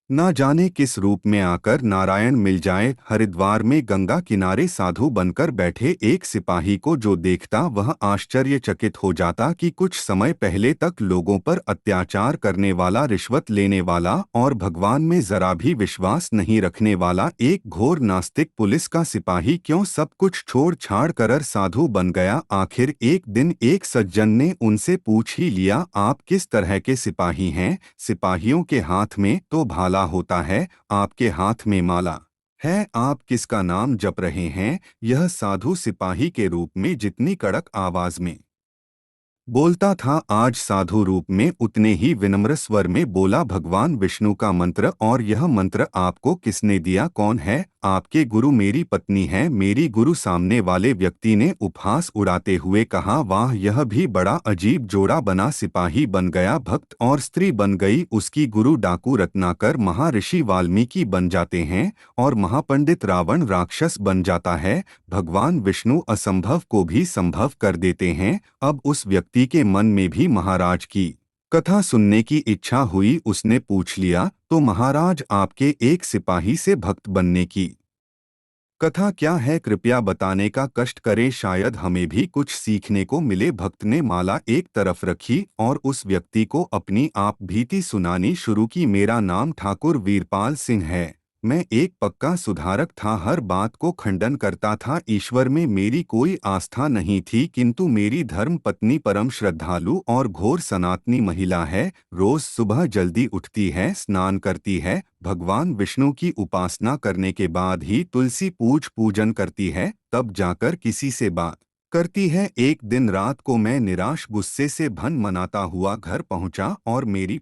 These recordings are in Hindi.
ना जाने किस रूप में आकर नारायण मिल जाए। हरिद्वार में गंगा किनारे साधु बनकर बैठे एक सिपाही को जो देखता वह आश्चर्यचकित हो जाता कि कुछ समय पहले तक लोगों पर अत्याचार करने वाला, रिश्वत लेने वाला और भगवान में जरा भी विश्वास नहीं रखने वाला एक घोर नास्तिक पुलिस का सिपाही क्यों सब कुछ छोड़ छाड़ कर साधु बन गया। आखिर एक दिन एक सज्जन ने उनसे पूछ ही लिया, आप किस तरह के सिपाही हैं? सिपाहियों के हाथ में तो भाला होता है, आपके हाथ में माला है, आप किसका नाम जप रहे हैं? यह साधु सिपाही के रूप में जितनी कड़क आवाज में बोलता था, आज साधु रूप में उतने ही विनम्र स्वर में बोला, भगवान विष्णु का मंत्र। और यह मंत्र आपको किसने दिया? कौन है आपके गुरु? मेरी पत्नी है मेरी गुरु। सामने वाले व्यक्ति ने उपहास उड़ाते हुए कहा, वाह, यह भी बड़ा अजीब जोड़ा बना। सिपाही बन गया भक्त और स्त्री बन गई उसकी गुरु। डाकू रत्नाकर महर्षि वाल्मीकि बन जाते हैं और महापंडित रावण राक्षस बन जाता है। भगवान विष्णु असंभव को भी संभव कर देते हैं। अब उस व्यक्ति के मन में भी महाराज की कथा सुनने की इच्छा हुई। उसने पूछ लिया, तो महाराज आपके एक सिपाही से भक्त बनने की कथा क्या है? कृपया बताने का कष्ट करें, शायद हमें भी कुछ सीखने को मिले। भक्त ने माला एक तरफ रखी और उस व्यक्ति को अपनी आप बीती सुनानी शुरू की। मेरा नाम ठाकुर वीरपाल सिंह है। मैं एक पक्का सुधारक था, हर बात को खंडन करता था। ईश्वर में मेरी कोई आस्था नहीं थी, किंतु मेरी धर्म पत्नी परम श्रद्धालु और घोर सनातनी महिला है। रोज सुबह जल्दी उठती है, स्नान करती है, भगवान विष्णु की उपासना करने के बाद ही तुलसी पूजन करती है, तब जाकर किसी से बात करती है। एक दिन रात को मैं निराश गुस्से से भन मनाता हुआ घर पहुंचा और मेरी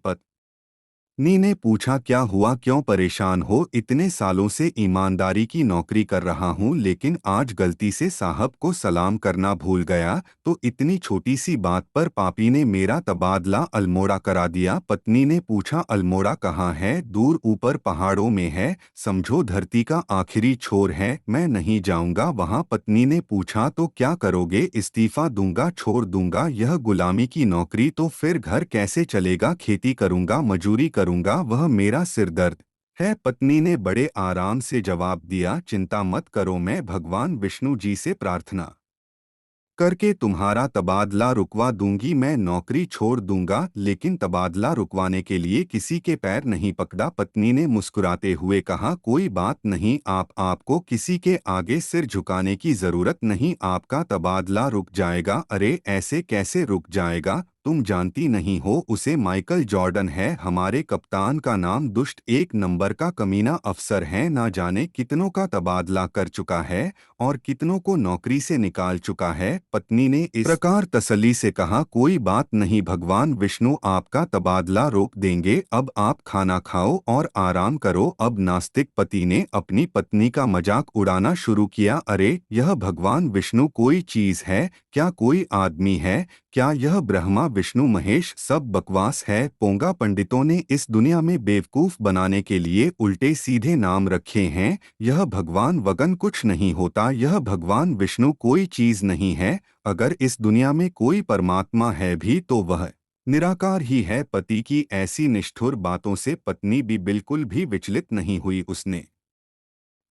नी ने पूछा, क्या हुआ, क्यों परेशान हो? इतने सालों से ईमानदारी की नौकरी कर रहा हूँ, लेकिन आज गलती से साहब को सलाम करना भूल गया तो इतनी छोटी सी बात पर पापी ने मेरा तबादला अल्मोड़ा करा दिया। पत्नी ने पूछा, अल्मोड़ा कहाँ है? दूर ऊपर पहाड़ों में है, समझो धरती का आखिरी छोर है, मैं नहीं जाऊंगा वहाँ। पत्नी ने पूछा, तो क्या करोगे? इस्तीफा दूंगा, छोड़ दूंगा यह गुलामी की नौकरी। तो फिर घर कैसे चलेगा? खेती करूंगा, मजूरी करूंगा, वह मेरा सिरदर्द है। पत्नी ने बड़े आराम से जवाब दिया, चिंता मत करो, मैं भगवान विष्णु जी से प्रार्थना करके तुम्हारा तबादला रुकवा दूंगी। मैं नौकरी छोड़ दूंगा, लेकिन तबादला रुकवाने के लिए किसी के पैर नहीं पकड़ा। पत्नी ने मुस्कुराते हुए कहा, कोई बात नहीं, आपको किसी के आगे सिर झुकाने की जरूरत नहीं, आपका तबादला रुक जाएगा। अरे ऐसे कैसे रुक जाएगा? तुम जानती नहीं हो उसे? माइकल जॉर्डन है हमारे कप्तान का नाम। दुष्ट एक नंबर का कमीना अफसर है, ना जाने कितनों का तबादला कर चुका है और कितनों को नौकरी से निकाल चुका है। पत्नी ने इस प्रकार तसल्ली से कहा, कोई बात नहीं, भगवान विष्णु आपका तबादला रोक देंगे। अब आप खाना खाओ और आराम करो। अब नास्तिक पति ने अपनी पत्नी का मजाक उड़ाना शुरू किया, अरे यह भगवान विष्णु कोई चीज है क्या? कोई आदमी है क्या? यह ब्रह्मा विष्णु महेश सब बकवास है। पोंगा पंडितों ने इस दुनिया में बेवकूफ बनाने के लिए उल्टे सीधे नाम रखे हैं। यह भगवान वगन कुछ नहीं होता, यह भगवान विष्णु कोई चीज नहीं है। अगर इस दुनिया में कोई परमात्मा है भी तो वह निराकार ही है। पति की ऐसी निष्ठुर बातों से पत्नी भी बिल्कुल भी विचलित नहीं हुई। उसने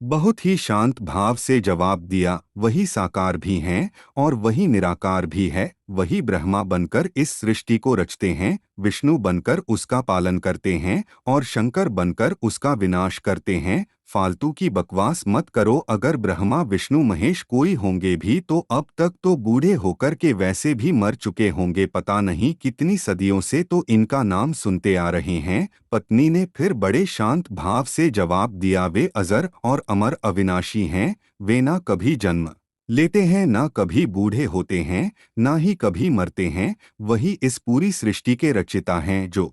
बहुत ही शांत भाव से जवाब दिया, वही साकार भी हैं और वही निराकार भी है। वही ब्रह्मा बनकर इस सृष्टि को रचते हैं, विष्णु बनकर उसका पालन करते हैं और शंकर बनकर उसका विनाश करते हैं। फालतू की बकवास मत करो। अगर ब्रह्मा विष्णु महेश कोई होंगे भी तो अब तक तो बूढ़े होकर के वैसे भी मर चुके होंगे। पता नहीं कितनी सदियों से तो इनका नाम सुनते आ रहे हैं। पत्नी ने फिर बड़े शांत भाव से जवाब दिया, वे अजर और अमर अविनाशी हैं। वे ना कभी जन्म लेते हैं, ना कभी बूढ़े होते हैं, ना ही कभी मरते हैं। वही इस पूरी सृष्टि के रचिता हैं। जो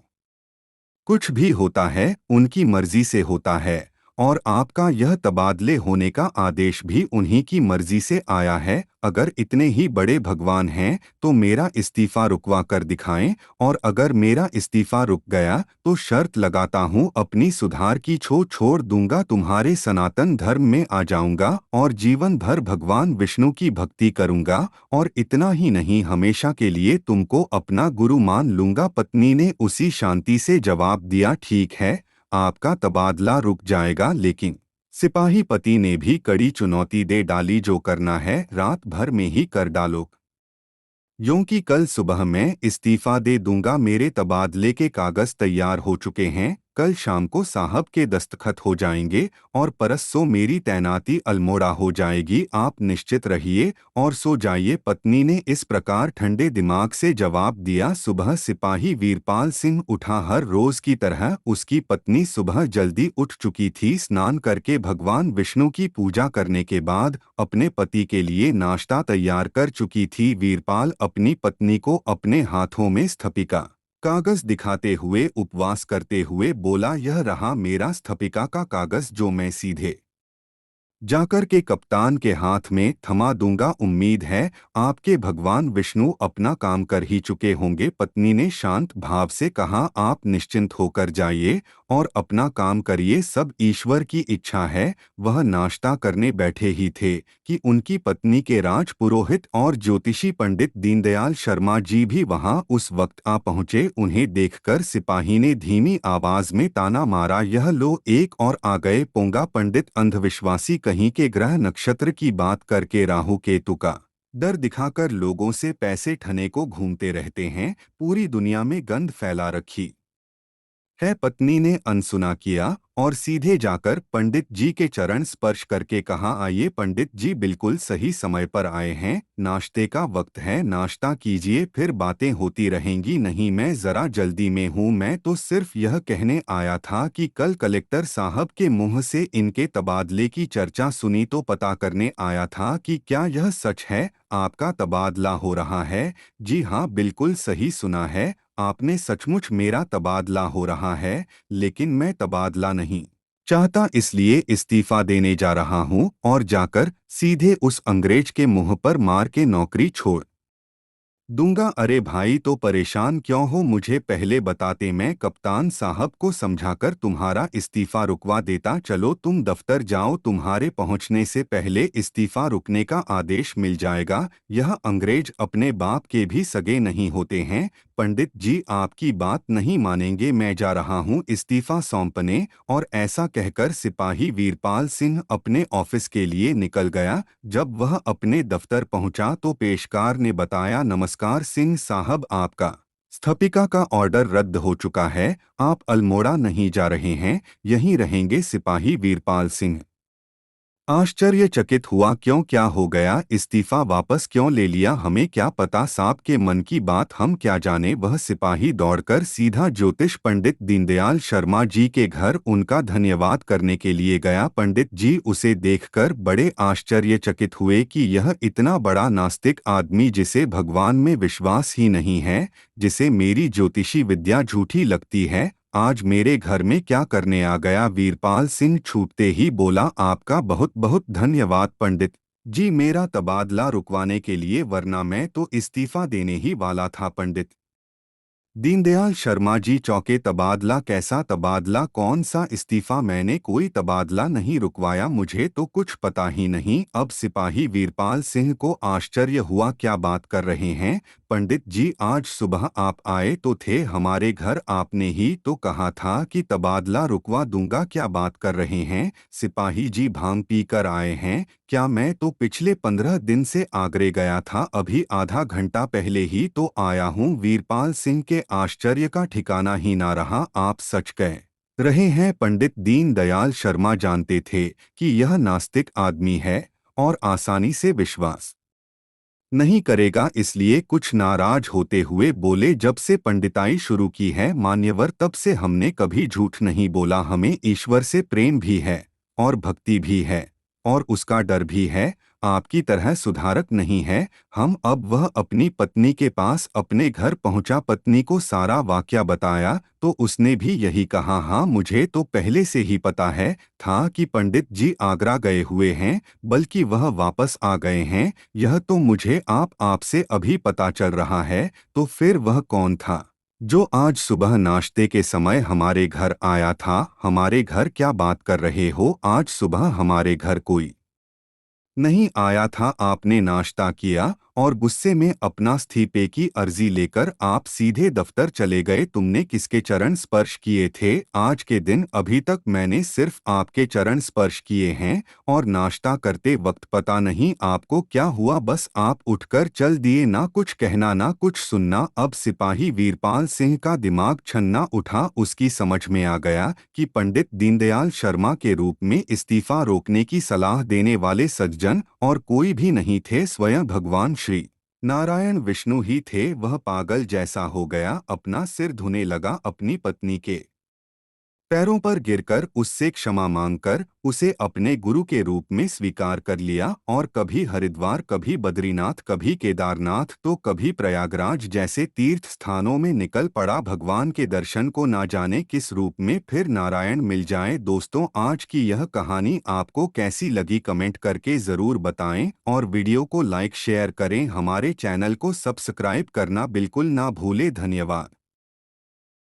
कुछ भी होता है उनकी मर्जी से होता है और आपका यह तबादले होने का आदेश भी उन्हीं की मर्जी से आया है। अगर इतने ही बड़े भगवान हैं तो मेरा इस्तीफा रुकवा कर दिखाएं, और अगर मेरा इस्तीफा रुक गया तो शर्त लगाता हूं अपनी सुधार की छोड़ दूंगा, तुम्हारे सनातन धर्म में आ जाऊंगा और जीवन भर भगवान विष्णु की भक्ति करूंगा, और इतना ही नहीं, हमेशा के लिए तुमको अपना गुरु मान लूंगा। पत्नी ने उसी शांति से जवाब दिया, ठीक है, आपका तबादला रुक जाएगा। लेकिन सिपाही पति ने भी कड़ी चुनौती दे डाली, जो करना है रात भर में ही कर डालो, यूं कि कल सुबह मैं इस्तीफा दे दूंगा। मेरे तबादले के कागज तैयार हो चुके हैं, कल शाम को साहब के दस्तखत हो जाएंगे और परसों मेरी तैनाती अल्मोड़ा हो जाएगी। आप निश्चित रहिए और सो जाइए। पत्नी ने इस प्रकार ठंडे दिमाग से जवाब दिया। सुबह सिपाही वीरपाल सिंह उठा। हर रोज की तरह उसकी पत्नी सुबह जल्दी उठ चुकी थी। स्नान करके भगवान विष्णु की पूजा करने के बाद अपने पति के लिए नाश्ता तैयार कर चुकी थी। वीरपाल अपनी पत्नी को अपने हाथों में स्थपिका कागज दिखाते हुए उपवास करते हुए बोला, यह रहा मेरा स्थपिका का कागज, जो मैं सीधे जाकर के कप्तान के हाथ में थमा दूंगा। उम्मीद है आपके भगवान विष्णु अपना काम कर ही चुके होंगे। पत्नी ने शांत भाव से कहा, आप निश्चिंत होकर जाइए और अपना काम करिए, सब ईश्वर की इच्छा है। वह नाश्ता करने बैठे ही थे कि उनकी पत्नी के राज पुरोहित और ज्योतिषी पंडित दीनदयाल शर्मा जी भी वहां उस वक्त आ पहुंचे। उन्हें देखकर सिपाही ने धीमी आवाज में ताना मारा, यह लो एक और आ गए। पोंगा पंडित अंधविश्वासी कहीं के ग्रह नक्षत्र की बात करके राहु केतु का डर दिखाकर लोगों से पैसे ठने को घूमते रहते हैं, पूरी दुनिया में गंध फैला रखी है। पत्नी ने अनसुना किया और सीधे जाकर पंडित जी के चरण स्पर्श करके कहा, आइए पंडित जी, बिल्कुल सही समय पर आए हैं। नाश्ते का वक्त है, नाश्ता कीजिए, फिर बातें होती रहेंगी। नहीं, मैं जरा जल्दी में हूँ। मैं तो सिर्फ यह कहने आया था कि कल कलेक्टर साहब के मुंह से इनके तबादले की चर्चा सुनी तो पता करने आया था कि क्या यह सच है, आपका तबादला हो रहा है। जी हाँ, बिल्कुल सही सुना है आपने, सचमुच मेरा तबादला हो रहा है। लेकिन मैं तबादला नहीं चाहता, इसलिए इस्तीफा देने जा रहा हूं और जाकर सीधे उस अंग्रेज के मुंह पर मार के नौकरी छोड़ दूंगा। अरे भाई, तो परेशान क्यों हो, मुझे पहले बताते, मैं कप्तान साहब को समझाकर तुम्हारा इस्तीफा रुकवा देता। चलो तुम दफ्तर जाओ, तुम्हारे पहुंचने से पहले इस्तीफा रुकने का आदेश मिल जाएगा। यह अंग्रेज अपने बाप के भी सगे नहीं होते हैं। पंडित जी आपकी बात नहीं मानेंगे, मैं जा रहा हूं इस्तीफा सौंपने। और ऐसा कहकर सिपाही वीरपाल सिंह अपने ऑफिस के लिए निकल गया। जब वह अपने दफ्तर पहुंचा तो पेशकार ने बताया, नमस्कार सिंह साहब, आपका स्थपिका का ऑर्डर रद्द हो चुका है, आप अल्मोड़ा नहीं जा रहे हैं, यहीं रहेंगे। सिपाही वीरपाल सिंह आश्चर्यचकित हुआ, क्यों, क्या हो गया, इस्तीफा वापस क्यों ले लिया, हमें क्या पता, सांप के मन की बात हम क्या जाने। वह सिपाही दौड़कर सीधा ज्योतिष पंडित दीनदयाल शर्मा जी के घर उनका धन्यवाद करने के लिए गया। पंडित जी उसे देखकर बड़े आश्चर्यचकित हुए कि यह इतना बड़ा नास्तिक आदमी, जिसे भगवान में विश्वास ही नहीं है, जिसे मेरी ज्योतिषी विद्या झूठी लगती है, आज मेरे घर में क्या करने आ गया। वीरपाल सिंह छूटते ही बोला, आपका बहुत बहुत धन्यवाद पंडित जी, मेरा तबादला रुकवाने के लिए, वरना मैं तो इस्तीफा देने ही वाला था। पंडित दीनदयाल शर्मा जी चौंके, तबादला, कैसा तबादला, कौन सा इस्तीफा, मैंने कोई तबादला नहीं रुकवाया, मुझे तो कुछ पता ही नहीं। अब सिपाही वीरपाल सिंह को आश्चर्य हुआ, क्या बात कर रहे हैं पंडित जी, आज सुबह आप आए तो थे हमारे घर, आपने ही तो कहा था कि तबादला रुकवा दूंगा, क्या बात कर रहे हैं। सिपाही जी भांग पी कर आए हैं क्या, मैं तो पिछले 15 दिन से आगरे गया था, अभी आधा घंटा पहले ही तो आया हूँ। वीरपाल सिंह के आश्चर्य का ठिकाना ही ना रहा, आप सच कह रहे हैं पंडित दीनदयाल शर्मा जानते थे कि यह नास्तिक आदमी है और आसानी से विश्वास नहीं करेगा, इसलिए कुछ नाराज होते हुए बोले, जब से पंडिताई शुरू की है मान्यवर, तब से हमने कभी झूठ नहीं बोला, हमें ईश्वर से प्रेम भी है और भक्ति भी है और उसका डर भी है, आपकी तरह सुधारक नहीं है हम। अब वह अपनी पत्नी के पास अपने घर पहुंचा, पत्नी को सारा वाकया बताया तो उसने भी यही कहा, हाँ मुझे तो पहले से ही पता है था कि पंडित जी आगरा गए हुए हैं, बल्कि वह वापस आ गए हैं, यह तो मुझे आपसे अभी पता चल रहा है। तो फिर वह कौन था जो आज सुबह नाश्ते के समय हमारे घर आया था। हमारे घर क्या बात कर रहे हो, आज सुबह हमारे घर कोई नहीं आया था, आपने नाश्ता किया और गुस्से में अपना इस्तीफे की अर्जी लेकर आप सीधे दफ्तर चले गए। तुमने किसके चरण स्पर्श किए थे? आज के दिन अभी तक मैंने सिर्फ आपके चरण स्पर्श किए हैं और नाश्ता करते वक्त पता नहीं आपको क्या हुआ, बस आप उठकर चल दिए, ना कुछ कहना ना कुछ सुनना। अब सिपाही वीरपाल सिंह का दिमाग छन्ना उठा। उसकी समझ में आ गया कि पंडित दीनदयाल शर्मा के रूप में इस्तीफा रोकने की सलाह देने वाले सज्जन और कोई भी नहीं थे, स्वयं भगवान श्री नारायण विष्णु ही थे। वह पागल जैसा हो गया, अपना सिर धुने लगा, अपनी पत्नी के पैरों पर गिरकर उससे क्षमा मांगकर उसे अपने गुरु के रूप में स्वीकार कर लिया और कभी हरिद्वार, कभी बद्रीनाथ, कभी केदारनाथ तो कभी प्रयागराज जैसे तीर्थ स्थानों में निकल पड़ा। भगवान के दर्शन को ना जाने किस रूप में फिर नारायण मिल जाए। दोस्तों, आज की यह कहानी आपको कैसी लगी कमेंट करके ज़रूर बताएं और वीडियो को लाइक शेयर करें। हमारे चैनल को सब्सक्राइब करना बिल्कुल ना भूलें। धन्यवाद।